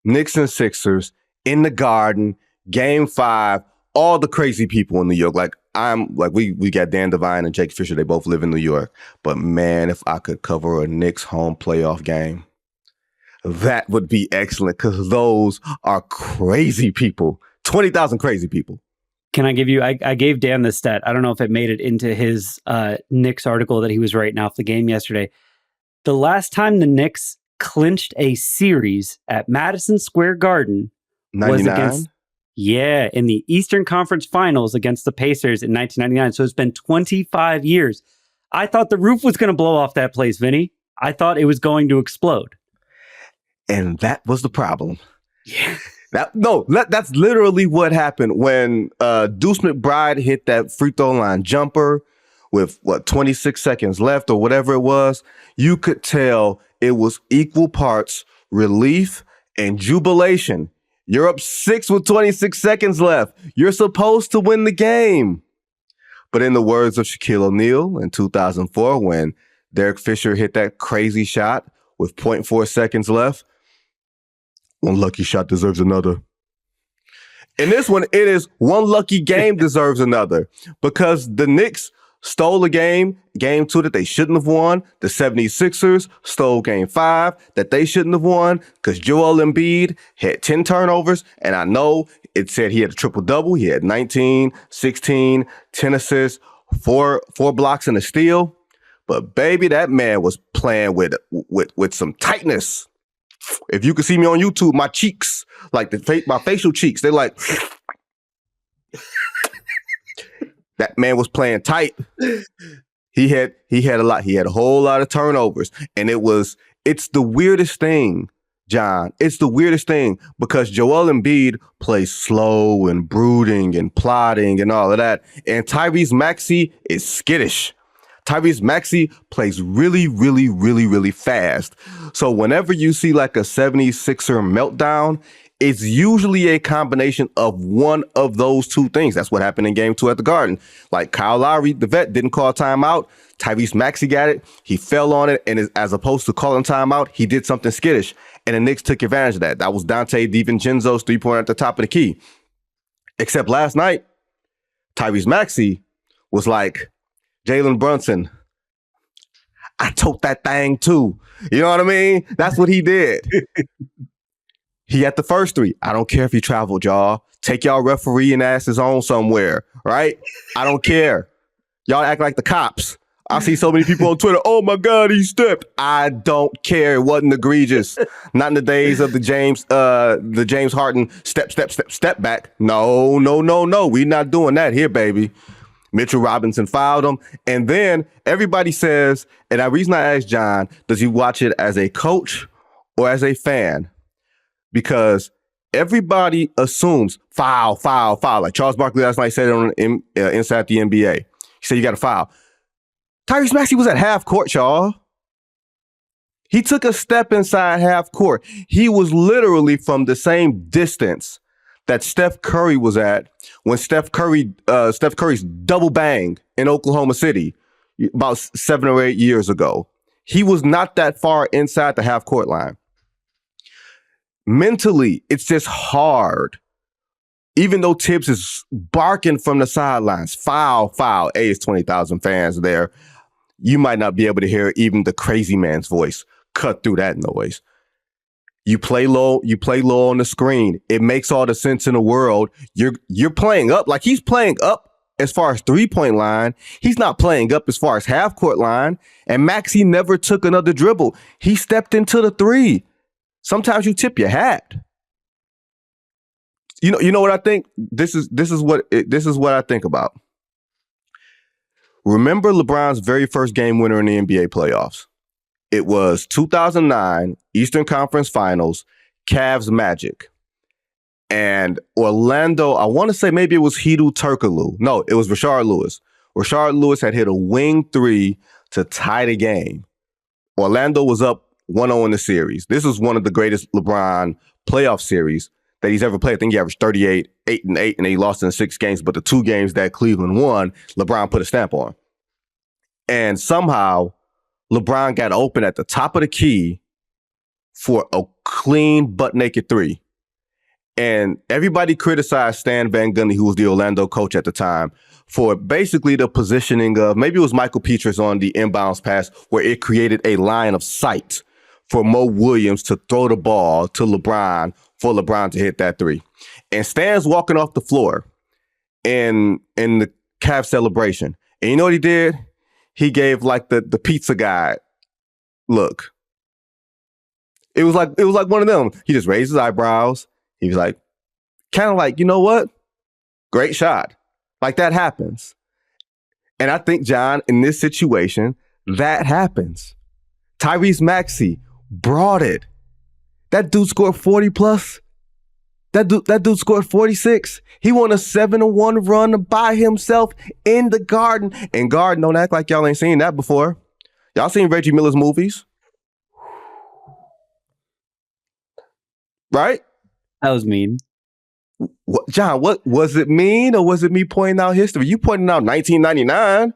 Knicks and Sixers in the Garden, Game 5, all the crazy people in New York. We got Dan Devine and Jake Fisher. They both live in New York. But man, if I could cover a Knicks home playoff game, that would be excellent because those are crazy people. 20,000 crazy people. Can I give you, I gave Dan the stat. I don't know if it made it into his Knicks article that he was writing off the game yesterday. The last time the Knicks clinched a series at Madison Square Garden 99? in the Eastern Conference Finals against the Pacers in 1999. So it's been 25 years. I thought the roof was going to blow off that place, Vinny. I thought it was going to explode. And that was the problem. Yeah. That's literally what happened when Deuce McBride hit that free throw line jumper with 26 seconds left or whatever it was. You could tell it was equal parts relief and jubilation. You're up 6 with 26 seconds left. You're supposed to win the game. But in the words of Shaquille O'Neal in 2004, when Derek Fisher hit that crazy shot with 0.4 seconds left, one lucky shot deserves another. In this one, it is one lucky game deserves another because the Knicks stole a game 2 that they shouldn't have won. The 76ers stole game 5 that they shouldn't have won because Joel Embiid had 10 turnovers. And I know it said he had a triple-double. He had 19, 16, 10 assists, 4 blocks and a steal. But baby, that man was playing with some tightness. If you can see me on YouTube, my cheeks, like my facial cheeks, they're like, that man was playing tight. He had a lot. He had a whole lot of turnovers. And it's the weirdest thing, John. It's the weirdest thing because Joel Embiid plays slow and brooding and plotting and all of that. And Tyrese Maxey is skittish. Tyrese Maxey plays really, really, really, really fast. So whenever you see like a 76er meltdown, it's usually a combination of one of those two things. That's what happened in game 2 at the Garden. Like Kyle Lowry, the vet, didn't call timeout. Tyrese Maxey got it. He fell on it. And as opposed to calling timeout, he did something skittish. And the Knicks took advantage of that. That was Dante DiVincenzo's 3-pointer at the top of the key. Except last night, Tyrese Maxey was like, Jalen Brunson, I took that thing too. You know what I mean? That's what he did. He had the first 3. I don't care if he traveled, y'all. Take y'all refereeing asses on somewhere, right? I don't care. Y'all act like the cops. I see so many people on Twitter. Oh my God, he stepped. I don't care. It wasn't egregious. Not in the days of the James Harden step back. No. We're not doing that here, baby. Mitchell Robinson fouled him. And then everybody says, and the reason I asked John, does he watch it as a coach or as a fan? Because everybody assumes foul. Like Charles Barkley last night said it on Inside the NBA. He said, you got to foul. Tyrese Maxey was at half court, y'all. He took a step inside half court. He was literally from the same distance that Steph Curry was at when Steph Curry's double bang in Oklahoma City about 7 or 8 years ago. He was not that far inside the half court line. Mentally, it's just hard. Even though Tibbs is barking from the sidelines, foul. Hey, it's 20,000 fans there. You might not be able to hear even the crazy man's voice cut through that noise. You play low on the screen. It makes all the sense in the world. You're playing up like he's playing up as far as 3-point line. He's not playing up as far as half court line. And Maxey never took another dribble. He stepped into the 3. Sometimes you tip your hat. You know what I think? This is what I think about. Remember LeBron's very first game winner in the NBA playoffs? It was 2009 Eastern Conference Finals, Cavs Magic. And Orlando, I want to say maybe it was Hedo Turkoglu. No, it was Rashard Lewis. Rashard Lewis had hit a wing 3 to tie the game. Orlando was up 1-0 in the series. This was one of the greatest LeBron playoff series that he's ever played. I think he averaged 38, 8-8, and he lost in 6 games. But the 2 games that Cleveland won, LeBron put a stamp on. And somehow LeBron got open at the top of the key for a clean butt naked three. And everybody criticized Stan Van Gundy, who was the Orlando coach at the time, for basically the positioning of, maybe it was Michael Petras on the inbounds pass, where it created a line of sight for Mo Williams to throw the ball to LeBron, for LeBron to hit that three. And Stan's walking off the floor in the Cavs celebration. And you know what he did? He gave like the pizza guy look. It was like one of them. He just raised his eyebrows. He was like, kind of like, you know what? Great shot. Like that happens. And I think, John, in this situation, that happens. Tyrese Maxey brought it. That dude scored 40 plus. That dude scored 46. He won a 7-1 run by himself in the Garden. And Garden, don't act like y'all ain't seen that before. Y'all seen Reggie Miller's movies? Right? That was mean. What, John, what was it mean, or was it me pointing out history? You pointing out 1999.